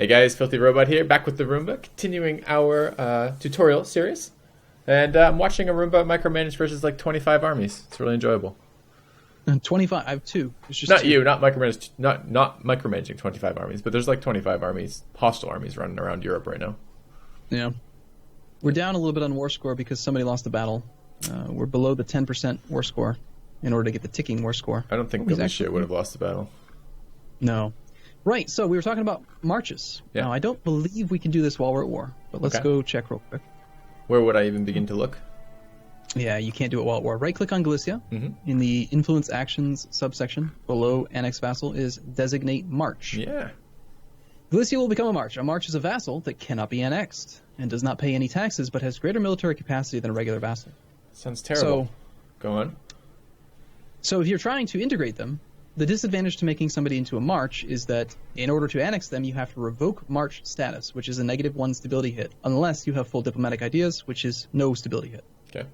Hey guys, FilthyRobot here, back with the Roomba, continuing our tutorial series. And I'm watching Arumba micromanage versus like 25 armies. It's really enjoyable. And 25, I have two. It's just Not two. you, not micromanaging 25 armies, but there's like 25 armies, hostile armies running around Europe right now. Yeah. We're down a little bit on war score because somebody lost the battle. We're below the 10% war score in order to get the ticking war score. I don't think Galicia would have lost the battle. No. Right, so we were talking about marches. Yeah. Now, I don't believe we can do this while we're at war, but let's go check real quick. Where would I even begin to look? Yeah, you can't do it while at war. Right-click on Galicia. Mm-hmm. In the Influence Actions subsection, below Annex Vassal is Designate March. Yeah. Galicia will become a march. A march is a vassal that cannot be annexed and does not pay any taxes but has greater military capacity than a regular vassal. Sounds terrible. Go on. So if you're trying to integrate them, the disadvantage to making somebody into a march is that in order to annex them, you have to revoke march status, which is a -1 stability hit, unless you have full diplomatic ideas, which is no stability hit. Okay.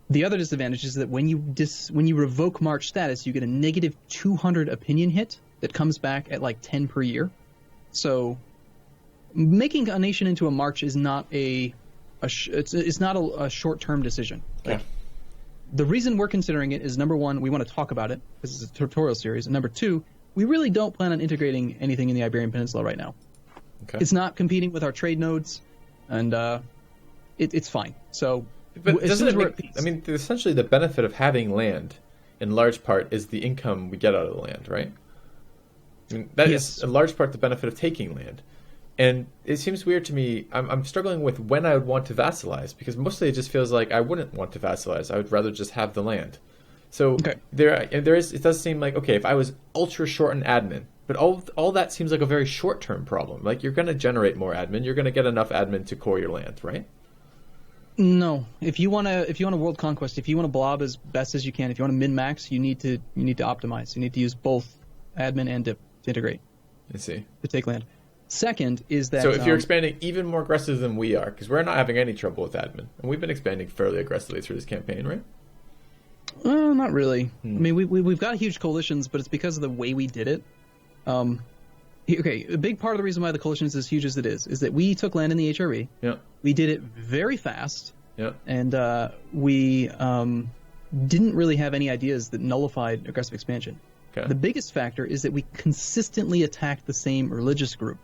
The other disadvantage is that when you revoke march status, you get a -200 opinion hit that comes back at like 10 per year. So making a nation into a march is not it's not a short-term decision. Okay. The reason we're considering it is, number one, we want to talk about it because it's a tutorial series, and number two, we really don't plan on integrating anything in the Iberian Peninsula right now. Okay. It's not competing with our trade nodes, and it's fine. So, but doesn't it make, I mean, essentially the benefit of having land, in large part, is the income we get out of the land, right? I mean, that is in large part the benefit of taking land. And it seems weird to me. I'm struggling with when I would want to vassalize, because mostly it just feels like I wouldn't want to vassalize. I would rather just have the land. So it does seem like, okay, if I was ultra short in admin, but all that seems like a very short-term problem. Like, you're going to generate more admin. You're going to get enough admin to core your land, right? No. If you want a world conquest, if you want to blob as best as you can, if you want to min-max, you need to optimize. You need to use both admin and dip to integrate. I see. To take land. Second is that... So if you're expanding even more aggressive than we are, because we're not having any trouble with admin, and we've been expanding fairly aggressively through this campaign, right? Not really. I mean, we've got huge coalitions, but it's because of the way we did it. Okay, a big part of the reason why the coalition is as huge as it is that we took land in the HRE. Yeah. We did it very fast. Yeah. And we didn't really have any ideas that nullified aggressive expansion. Okay. The biggest factor is that we consistently attacked the same religious group.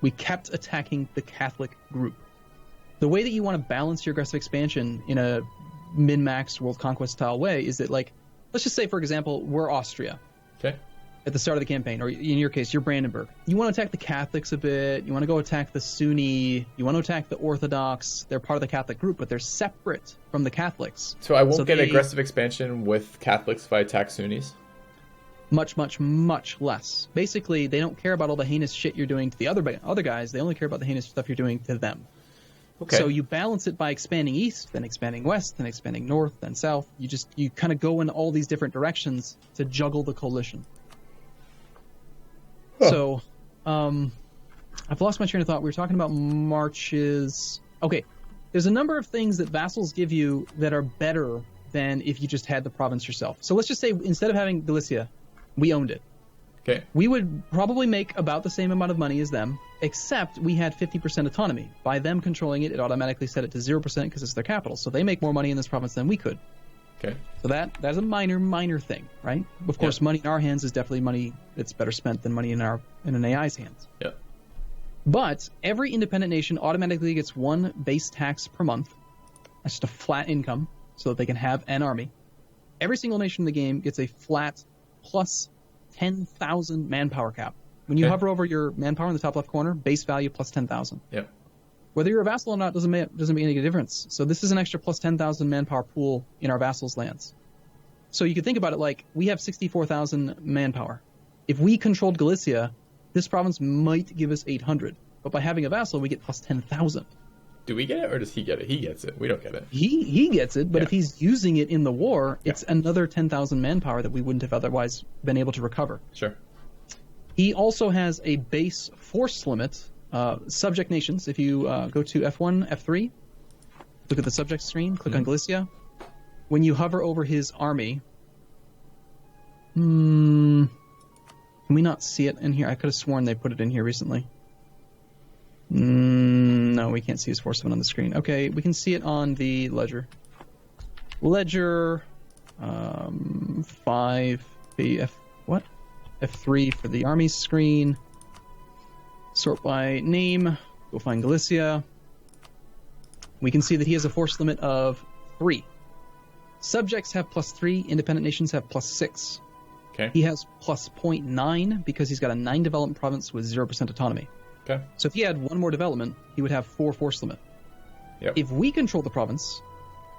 We kept attacking the Catholic group. The way that you want to balance your aggressive expansion in a min-max world conquest style way is that, like, let's just say, for example, we're Austria. Okay. At the start of the campaign, or in your case, you're Brandenburg. You want to attack the Catholics a bit. You want to go attack the Sunni. You want to attack the Orthodox. They're part of the Catholic group, but they're separate from the Catholics. So I won't get aggressive expansion with Catholics if I attack Sunnis? Much, much, much less. Basically, they don't care about all the heinous shit you're doing to the other guys. They only care about the heinous stuff you're doing to them. Okay. So you balance it by expanding east, then expanding west, then expanding north, then south. You kind of go in all these different directions to juggle the coalition. Huh. So, I've lost my train of thought. We were talking about marches. Okay, there's a number of things that vassals give you that are better than if you just had the province yourself. So let's just say instead of having Galicia, we owned it. Okay. We would probably make about the same amount of money as them, except we had 50% autonomy. By them controlling it, it automatically set it to 0% because it's their capital. So they make more money in this province than we could. Okay. So that's a minor thing, right? Of course, money in our hands is definitely money that's better spent than money in an AI's hands. Yeah. But every independent nation automatically gets one base tax per month. That's just a flat income so that they can have an army. Every single nation in the game gets a flat plus 10,000 manpower cap. When you hover over your manpower in the top left corner, base value plus 10,000. Yeah. Whether you're a vassal or not doesn't make any difference. So this is an extra plus 10,000 manpower pool in our vassals' lands. So you could think about it like we have 64,000 manpower. If we controlled Galicia, this province might give us 800. But by having a vassal, we get plus 10,000. Do we get it, or does he get it? He gets it. We don't get it. He gets it, but if he's using it in the war, it's another 10,000 manpower that we wouldn't have otherwise been able to recover. Sure. He also has a base force limit. Subject nations, if you go to F1, F3, look at the subject screen, click on Galicia. When you hover over his army, Can we not see it in here? I could have sworn they put it in here recently. No, we can't see his force limit on the screen. Okay, we can see it on the ledger. Ledger 5 F3 for the army screen. Sort by name. Go find Galicia. We can see that he has a force limit of 3. Subjects have +3. Independent nations have +6. Okay. He has +0.9 because he's got a 9 development province with 0% autonomy. Okay. So if he had 1 more development, he would have 4 force limit. Yep. If we control the province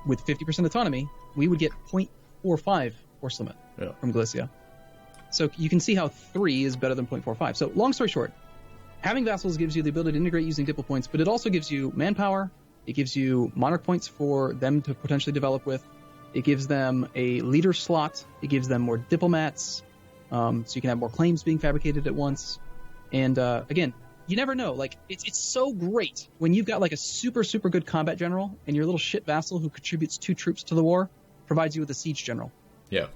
with 50% autonomy, we would get 0.45 force limit from Galicia. So you can see how 3 is better than 0.45. So long story short, having vassals gives you the ability to integrate using diplo points, but it also gives you manpower. It gives you monarch points for them to potentially develop with. It gives them a leader slot. It gives them more diplomats, so you can have more claims being fabricated at once. And again, you never know. Like it's so great when you've got like a super good combat general and your little shit vassal who contributes 2 troops to the war provides you with a siege general. Yeah.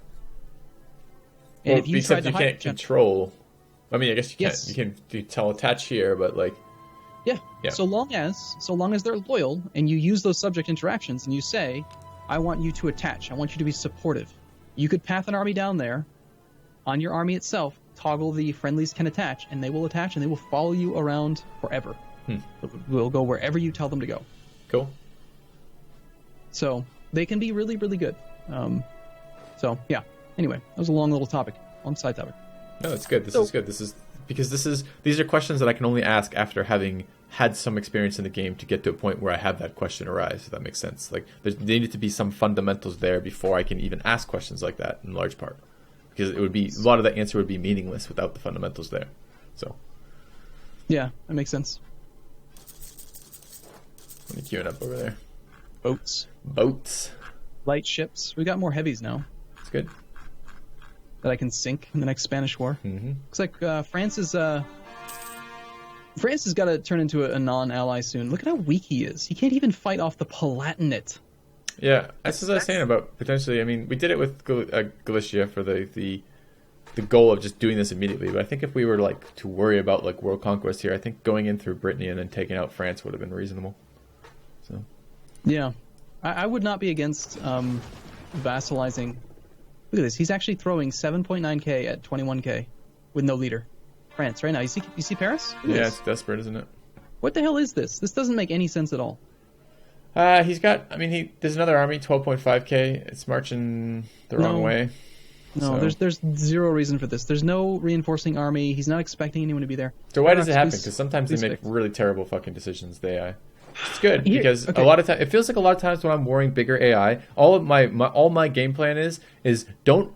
And well, if you because you can't control. I mean, I guess you can't. Yes. You can do tele-attach here, but like. Yeah. Yeah. So long as they're loyal and you use those subject interactions and you say, I want you to attach. I want you to be supportive. You could path an army down there on your army itself, toggle the friendlies can attach, and they will attach and they will follow you around forever. They'll go wherever you tell them to go. Cool. So they can be really good. So yeah. Anyway, that was a long little topic, long side topic. No, it's good. This is good. This is because these are questions that I can only ask after having had some experience in the game to get to a point where I have that question arise, if that makes sense. Like, there needed to be some fundamentals there before I can even ask questions like that in large part. Because it would be, a lot of the answer would be meaningless without the fundamentals there. So. Yeah, that makes sense. What are you queuing up over there? Boats. Light ships. We got more heavies now. That's good. That I can sink in the next Spanish War. Mm-hmm. Looks like France has got to turn into a non-ally soon. Look at how weak he is. He can't even fight off the Palatinate. Yeah, that's what I was saying about potentially. I mean, we did it with Galicia for the goal of just doing this immediately. But I think if we were like to worry about like world conquest here, I think going in through Brittany and then taking out France would have been reasonable. So. Yeah, I would not be against vassalizing. Look at this. He's actually throwing 7.9k at 21k with no leader. France right now. You see Paris? Yeah, it's desperate, isn't it? What the hell is this? This doesn't make any sense at all. He's got. I mean, there's another army, 12.5k. It's marching the wrong way. No, so. There's zero reason for this. There's no reinforcing army. He's not expecting anyone to be there. So why does it happen? Because sometimes they make really terrible fucking decisions. The AI. It's good because a lot of times it feels like a lot of times when I'm warring bigger AI, all my game plan is don't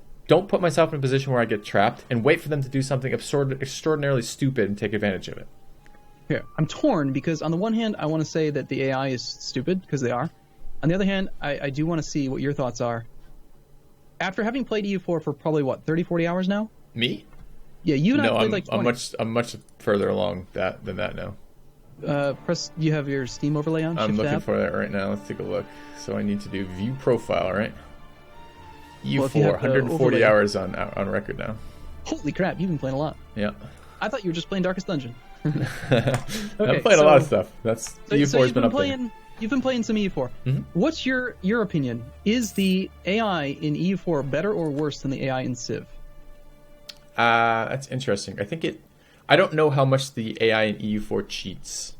put myself in a position where I get trapped and wait for them to do something extraordinarily stupid and take advantage of it. Here, I'm torn because on the one hand, I want to say that the AI is stupid because they are. On the other hand, I do want to see what your thoughts are. After having played EU4 for probably 30, 40 hours now? Me? Yeah, you and I played like 20. I'm much further along than that now. You have your Steam overlay on? I'm looking for that right now. Let's take a look. So I need to do view profile, right? EU4, 140 hours on record now. Holy crap, you've been playing a lot. Yeah. I thought you were just playing Darkest Dungeon. I've played a lot of stuff. EU4's been up there. You've been playing some EU4. Mm-hmm. What's your opinion? Is the AI in EU4 better or worse than the AI in Civ? That's interesting. I don't know how much the AI in EU4 cheats.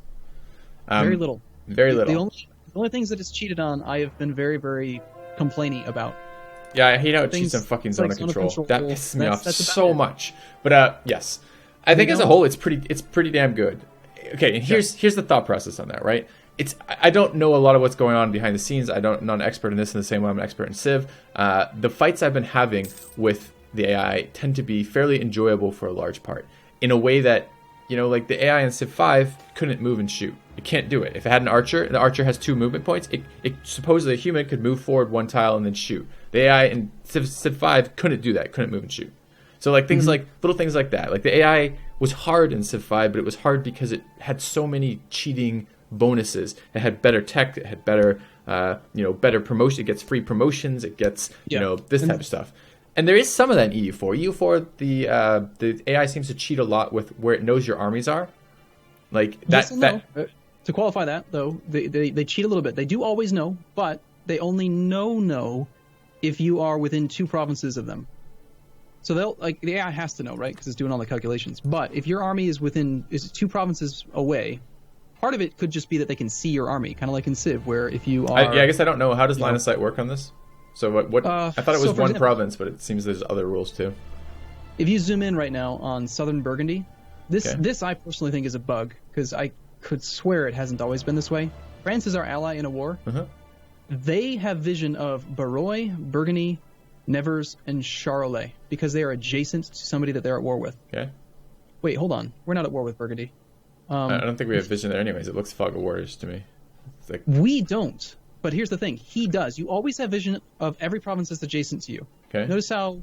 Very little. Very little. The only things that it's cheated on, I have been very, very complaining about. Yeah, I hate how it cheats on fucking Zone of Control. That pisses me off so much. But yes, I think as a whole, it's pretty damn good. Okay, and here's the thought process on that, right? I don't know a lot of what's going on behind the scenes. I'm not an expert in this in the same way I'm an expert in Civ. The fights I've been having with the AI tend to be fairly enjoyable for a large part, in a way that, like the AI in Civ 5 couldn't move and shoot. It can't do it. If it had an archer, the archer has 2 movement points. It supposedly a human could move forward 1 tile and then shoot. The AI in Civ 5 couldn't do that. Couldn't move and shoot. So like things like little things like that. Like the AI was hard in Civ 5, but it was hard because it had so many cheating bonuses. It had better tech. It had better, better promotion. It gets free promotions. It gets, this type of stuff. And there is some of that in EU4. EU4, the AI seems to cheat a lot with where it knows your armies are. Like that. Yes and no. To qualify that, though, they cheat a little bit. They do always know, but they only know if you are within 2 provinces of them. So the AI has to know, right? Because it's doing all the calculations. But if your army is 2 provinces away, part of it could just be that they can see your army, kind of like in Civ, where if you are... I guess I don't know. How does line of sight work on this? So what I thought it was one province, but it seems there's other rules too. If you zoom in right now on southern Burgundy, this I personally think is a bug, because I could swear it hasn't always been this way. France is our ally in a war. Uh-huh. They have vision of Barrois, Burgundy, Nevers, and Charolais because they are adjacent to somebody that they're at war with. Okay. Wait, hold on. We're not at war with Burgundy. I don't think we have vision there anyways. It looks Fog of Warriors to me. It's like... We don't. But here's the thing. He does. You always have vision of every province that's adjacent to you. Okay. Notice how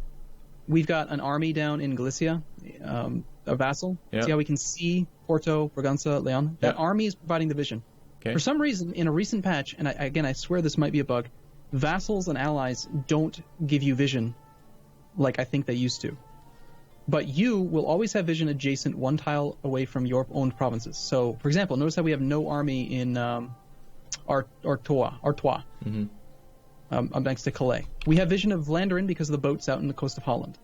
we've got an army down in Galicia, a vassal. Yeah. See how we can see Porto, Braganza, Leon? That army is providing the vision. Okay. For some reason, in a recent patch, and I swear this might be a bug, vassals and allies don't give you vision like I think they used to. But you will always have vision adjacent 1 tile away from your owned provinces. So, for example, notice how we have no army in Artois, Mm-hmm. Up next to Calais. We have vision of Vlaanderen because of the boats out in the coast of Holland.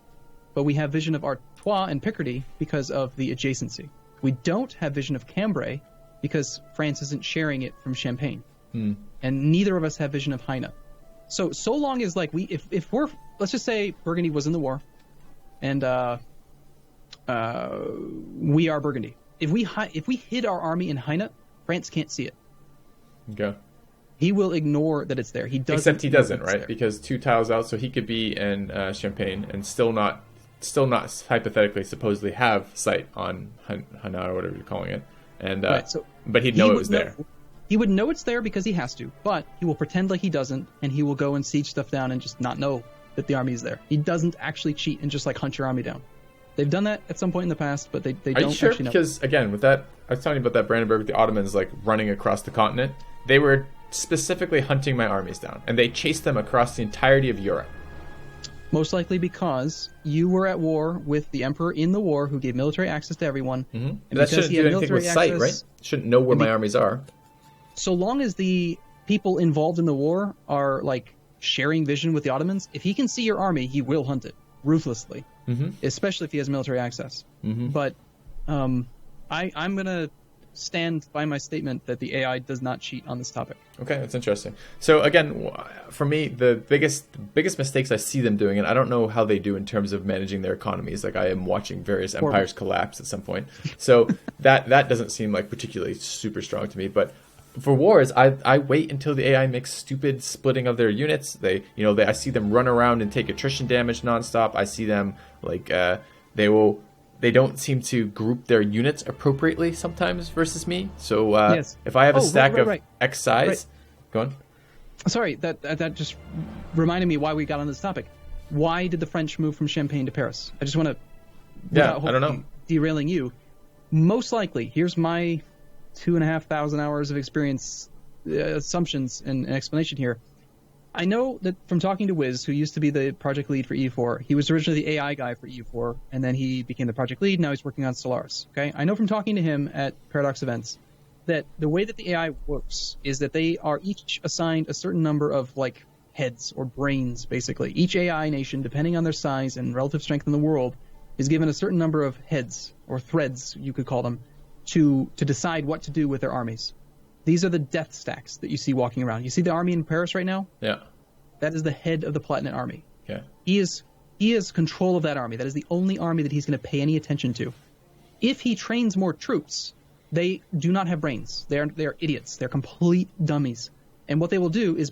But we have vision of Artois and Picardy because of the adjacency. We don't have vision of Cambrai because France isn't sharing it from Champagne. Hmm. And neither of us have vision of Hainaut. So long as like if we're, let's just say Burgundy was in the war, and we are Burgundy. If we hid our army in Hainaut, France can't see it. Okay. He will ignore that it's there. He doesn't. Except he doesn't, right? There. Because 2 tiles out, so he could be in Champagne and still not hypothetically supposedly have sight on Hainaut or whatever you're calling it, and right, but he'd know it was there. He would know it's there because he has to, but he will pretend like he doesn't, and he will go and siege stuff down and just not know that the army is there. He doesn't actually cheat and just like hunt your army down. They've done that at some point in the past, but they Are don't you sure? actually know. Because again, with that, I was telling you about that Brandenburg with the Ottomans like running across the continent. They were specifically hunting my armies down, and they chased them across the entirety of Europe. Most likely because you were at war with the emperor in the war, who gave military access to everyone. Mm-hmm. And that shouldn't do anything with sight, right? Shouldn't know where my armies are. So long as the people involved in the war are like sharing vision with the Ottomans, if he can see your army, he will hunt it ruthlessly, especially if he has military access. Mm-hmm. But I'm going to stand by my statement that the AI does not cheat on this topic. Okay, that's interesting. So again, for me, the biggest mistakes I see them doing, and I don't know how they do in terms of managing their economies. Like I am watching various empires collapse at some point. So that doesn't seem like particularly super strong to me. But for wars, I wait until the AI makes stupid splitting of their units. I see them run around and take attrition damage nonstop. I see them like they don't seem to group their units appropriately sometimes versus me. So yes. If I have a stack of right. X size, go on. Sorry, that just reminded me why we got on this topic. Why did the French move from Champagne to Paris? I just want to, I don't know, derailing you. Most likely, here's my 2,500 hours of experience, assumptions and explanation here. I know that from talking to Wiz, who used to be the project lead for EU4, he was originally the AI guy for EU4, and then he became the project lead. Now he's working on Stellaris. Okay, I know from talking to him at Paradox events that the way that the AI works is that they are each assigned a certain number of like heads or brains, basically. Each AI nation, depending on their size and relative strength in the world, is given a certain number of heads or threads, you could call them, to decide what to do with their armies. These are the death stacks that you see walking around. You see the army in Paris right now? Yeah. That is the head of the Palatinate army. Yeah. He has control of that army. That is the only army that he's going to pay any attention to. If he trains more troops, they do not have brains. They are idiots. They're complete dummies. And what they will do is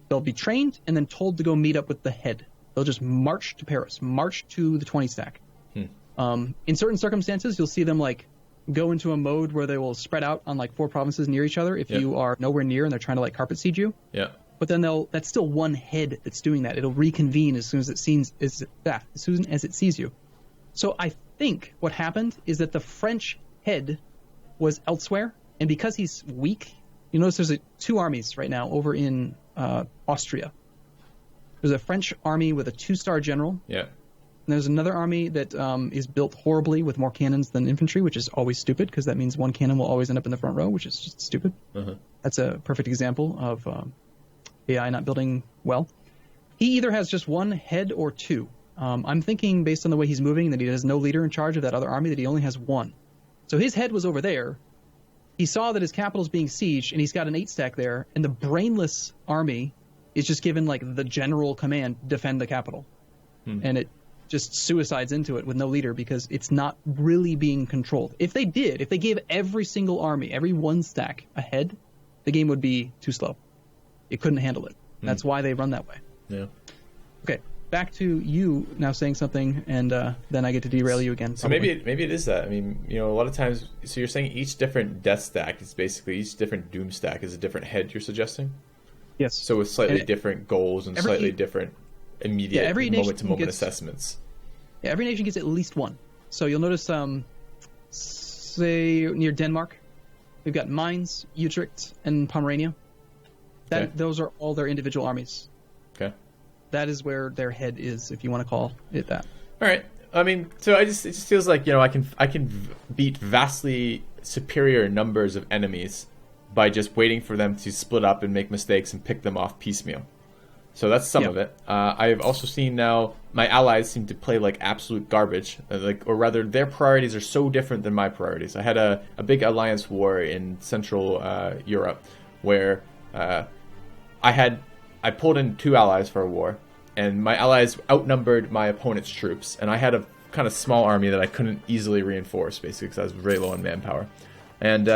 they'll be trained and then told to go meet up with the head. They'll just march to Paris, march to the 20 stack. In certain circumstances, you'll see them like go into a mode where they will spread out on like 4 provinces near each other if you are nowhere near and they're trying to like carpet siege you. Yeah. But then that's still one head that's doing that. It'll reconvene as soon as it sees you. So I think what happened is that the French head was elsewhere, and because he's weak, you notice there's 2 armies right now over in Austria. There's a French army with a 2-star general. Yeah. And there's another army that is built horribly with more cannons than infantry, which is always stupid because that means one cannon will always end up in the front row, which is just stupid. Uh-huh. That's a perfect example of AI not building well. He either has just one head or two. I'm thinking, based on the way he's moving, that he has no leader in charge of that other army, that he only has one. So his head was over there. He saw that his capital's being sieged, and he's got an 8-stack there, and the brainless army is just given like the general command, defend the capital. And it just suicides into it with no leader because it's not really being controlled. If they gave every single army, every 1-stack a head, the game would be too slow. It couldn't handle it. That's why they run that way. Yeah. Okay, back to you now saying something, and then I get to derail you again. So maybe it is that. I mean, a lot of times. So you're saying each different death stack is basically each different doom stack is a different head. You're suggesting. Yes. So with slightly different goals and slightly different immediate moment-to-moment assessments. Yeah, every nation gets at least one. So you'll notice, say near Denmark, we've got Mainz, Utrecht, and Pomerania. Those are all their individual armies. Okay. That is where their head is, if you want to call it that. All right. I mean, so it just feels like I can beat vastly superior numbers of enemies by just waiting for them to split up and make mistakes and pick them off piecemeal. So that's some of it. I've also seen now my allies seem to play like absolute garbage, or rather, their priorities are so different than my priorities. I had a big alliance war in Central Europe where I pulled in 2 allies for a war, and my allies outnumbered my opponent's troops, and I had a kind of small army that I couldn't easily reinforce, basically, because I was very low on manpower. And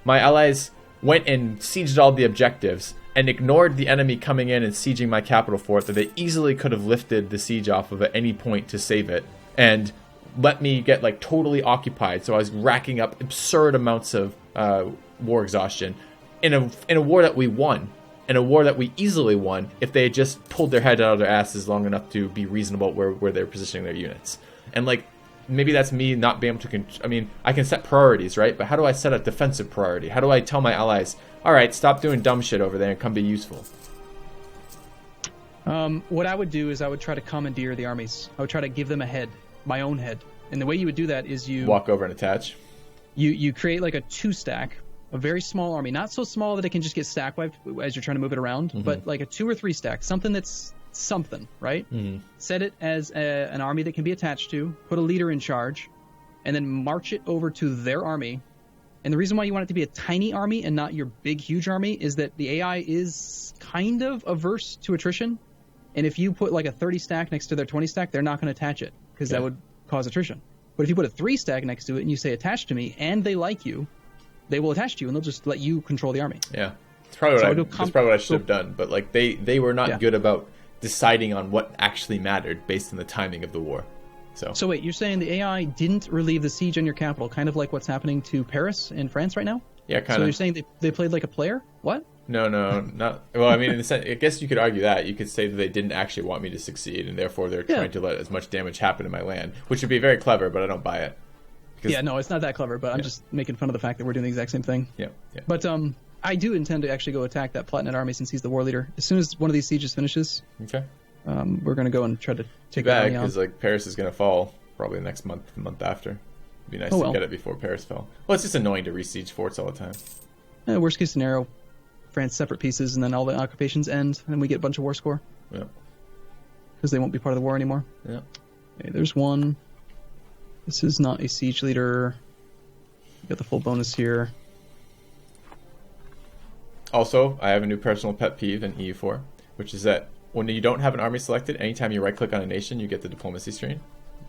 my allies went and sieged all the objectives and ignored the enemy coming in and sieging my capital fort that they easily could have lifted the siege off of at any point to save it, and let me get like totally occupied. So I was racking up absurd amounts of war exhaustion in a war that we won. In a war that we easily won if they had just pulled their head out of their asses long enough to be reasonable where they're positioning their units. And like, maybe that's me not being able to I can set priorities, right? But how do I set a defensive priority? How do I tell my allies, all right, stop doing dumb shit over there and come be useful? What I would do is I would try to commandeer the armies. I would try to give them a head, my own head. And the way you would do that is you walk over and attach. You create like a 2-stack, a very small army, not so small that it can just get stack wiped as you're trying to move it around, but like a 2 or 3 stack, something that's something, right? Set it as an army that can be attached to, put a leader in charge, and then march it over to their army. And the reason why you want it to be a tiny army and not your big, huge army is that the AI is kind of averse to attrition. And if you put like a 30 stack next to their 20 stack, they're not going to attach it because that would cause attrition. But if you put a 3 stack next to it and you say attach to me and they like you, they will attach to you and they'll just let you control the army. Yeah. That's probably what I should have done. But like they were not good about deciding on what actually mattered based on the timing of the war. So wait, you're saying the AI didn't relieve the siege on your capital, kind of like what's happening to Paris in France right now? Yeah, kind of. So you're saying they played like a player? What? No, not. Well, I mean, in the sense, I guess you could argue that. You could say that they didn't actually want me to succeed, and therefore they're trying to let as much damage happen in my land, which would be very clever, but I don't buy it. No, it's not that clever, but I'm just making fun of the fact that we're doing the exact same thing. Yeah. But I do intend to actually go attack that Palatinate army since he's the war leader. As soon as one of these sieges finishes, we're going to go and try to take it down. Because like Paris is going to fall probably next month, the month after. It'd be nice to get it before Paris fell. Well, it's just annoying to re-siege forts all the time. Worst case scenario, France separate pieces, and then all the occupations end, and then we get a bunch of war score. Yeah. Because they won't be part of the war anymore. Yeah. Okay, there's one. This is not a siege leader. You got the full bonus here. Also, I have a new personal pet peeve in EU4, which is that when you don't have an army selected, anytime you right-click on a nation, you get the diplomacy screen,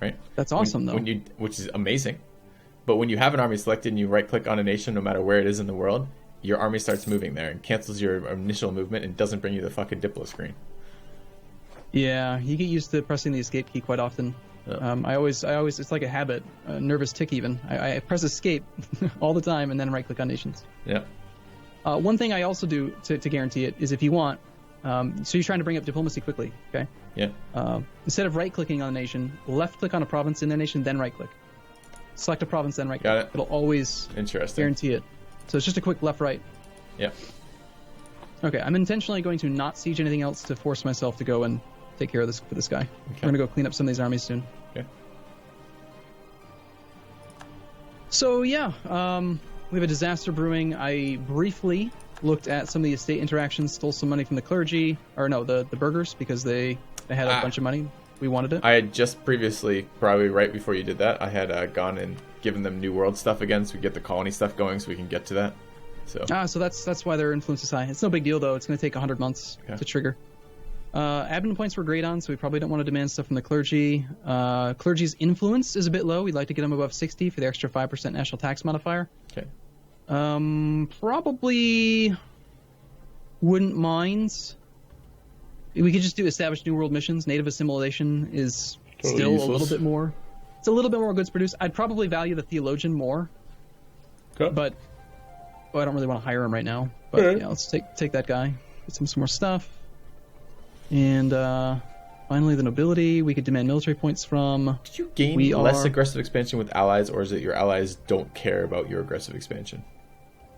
right? That's awesome, though. Which is amazing. But when you have an army selected and you right-click on a nation, no matter where it is in the world, your army starts moving there and cancels your initial movement and doesn't bring you the fucking diplo screen. Yeah, you get used to pressing the escape key quite often. I always, it's like a habit, a nervous tick even. I press escape all the time and then right-click on nations. Yeah. One thing I also do to guarantee it is if you want, so you're trying to bring up diplomacy quickly, okay? Yeah. Instead of right-clicking on a nation, left-click on a province in their nation, then right-click. Select a province, then right-click. Got it. It'll always guarantee it. So it's just a quick left-right. Yeah. Okay, I'm intentionally going to not siege anything else to force myself to go and take care of this for this guy. Okay. We're gonna go clean up some of these armies soon. Okay. So yeah, we have a disaster brewing. I briefly looked at some of the estate interactions, stole some money from the clergy, or no, the burghers, because they had a bunch of money. We wanted it. I had just previously, probably right before you did that, I had gone and given them New World stuff again, so we get the colony stuff going, so we can get to that. So that's why their influence is high. It's no big deal though. It's going to take 100 months to trigger. Admin points were great on, so we probably don't want to demand stuff from the clergy. Clergy's influence is a bit low. We'd like to get them above 60 for the extra 5% national tax modifier. Okay. Probably wouldn't mind. We could just do establish New World missions. Native assimilation is still useless. A little bit more. It's a little bit more goods produced. I'd probably value the theologian more. Okay. But I don't really want to hire him right now. But yeah, let's take that guy. Get some more stuff. And finally, the nobility. We could demand military points from. Did you gain less aggressive expansion with allies, or is it your allies don't care about your aggressive expansion?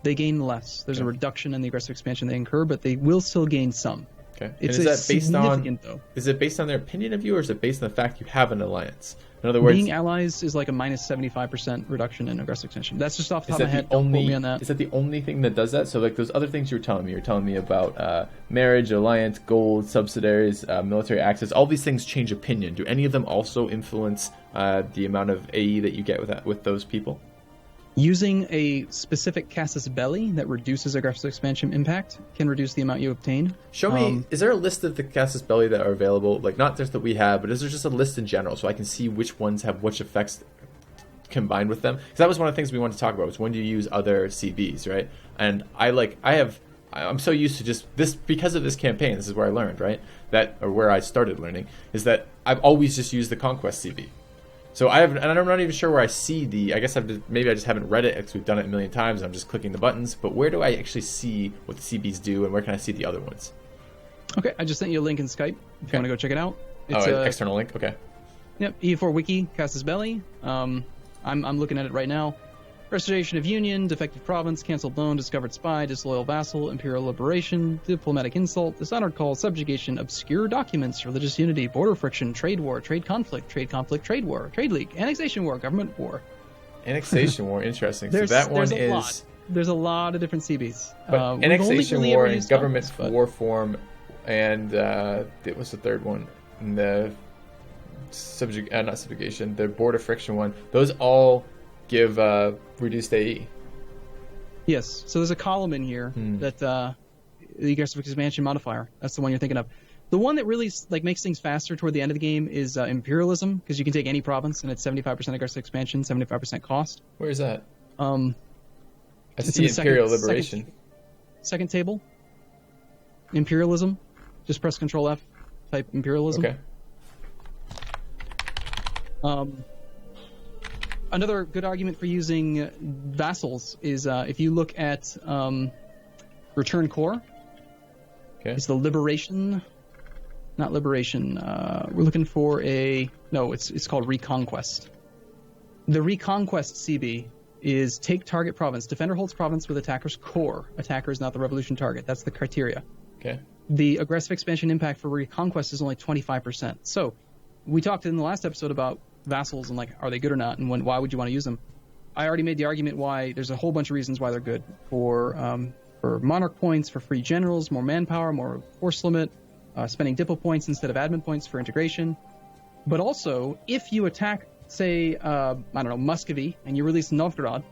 They gain less. There's a reduction in the aggressive expansion they incur, but they will still gain some. Okay. It's and is that based on? Though. Is it based on their opinion of you, or is it based on the fact you have an alliance? In other words, being allies is like a minus 75% reduction in aggressive expansion. That's just off the top of my head. Don't quote me on that. Is that the only thing that does that? So like those other things you were telling me about marriage, alliance, gold, subsidiaries, military access. All these things change opinion. Do any of them also influence the amount of AE that you get with those people? Using a specific casus belli that reduces aggressive expansion impact can reduce the amount you obtain. Show me, is there a list of the casus belli that are available? Like, not just that we have, but is there just a list in general so I can see which ones have which effects combined with them? Because that was one of the things we wanted to talk about, was when do you use other CBs, right? And I'm so used to just this, because of this campaign, this is where I learned, right? Or where I started learning, is that I've always just used the Conquest CB. So and I'm not even sure where I see I guess maybe I just haven't read it because we've done it a million times. I'm just clicking the buttons. But where do I actually see what the CBs do, and where can I see the other ones? Okay, I just sent you a link in Skype if you want to go check it out. It's an external link. Okay. Yep, E4 Wiki, Casus Belli. I'm looking at it right now. Restoration of Union, defective province, canceled loan, discovered spy, disloyal vassal, imperial liberation, diplomatic insult, dishonored call, subjugation, obscure documents, religious unity, border friction, trade war, trade conflict, trade war, trade league, annexation war, government war. Annexation war, interesting. So that one is... There's a lot of different CBs. But annexation war and government war form, and it was the third one. And the not subjugation, the border friction one. Those all give reduced AE. Yes, so there's a column in here that the aggressive expansion modifier. That's the one you're thinking of. The one that really makes things faster toward the end of the game is imperialism, because you can take any province and it's 75% aggressive expansion, 75% cost. Where is that? I see imperial liberation. Second table. Imperialism. Just press Control F. Type imperialism. Okay. Another good argument for using vassals is if you look at Return Core. Okay. It's the liberation, not liberation. We're looking for it's called Reconquest. The Reconquest CB is take target province. Defender holds province with attacker's core. Attacker is not the revolution target. That's the criteria. Okay. The aggressive expansion impact for Reconquest is only 25%. So we talked in the last episode about vassals and are they good or not, and why would you want to use them? I already made the argument why. There's a whole bunch of reasons why they're good for monarch points, for free generals, more manpower, more force limit, spending diplo points instead of admin points for integration. But also, if you attack, say, Muscovy, and you release Novgorod,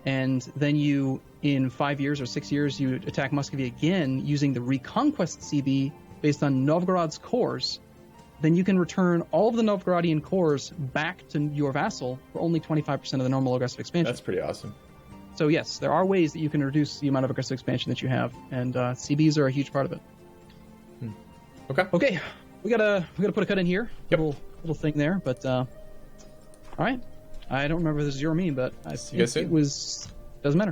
and then you, in 5 years or 6 years, you attack Muscovy again using the Reconquest CB based on Novgorod's cores, then you can return all of the Novgorodian cores back to your vassal for only 25% of the normal aggressive expansion. That's pretty awesome. So yes, there are ways that you can reduce the amount of aggressive expansion that you have, and CBs are a huge part of it. Okay, we gotta put a cut in here. Yep. Little thing there, but all right. I don't remember if this is your or me, but I think it was. Doesn't matter.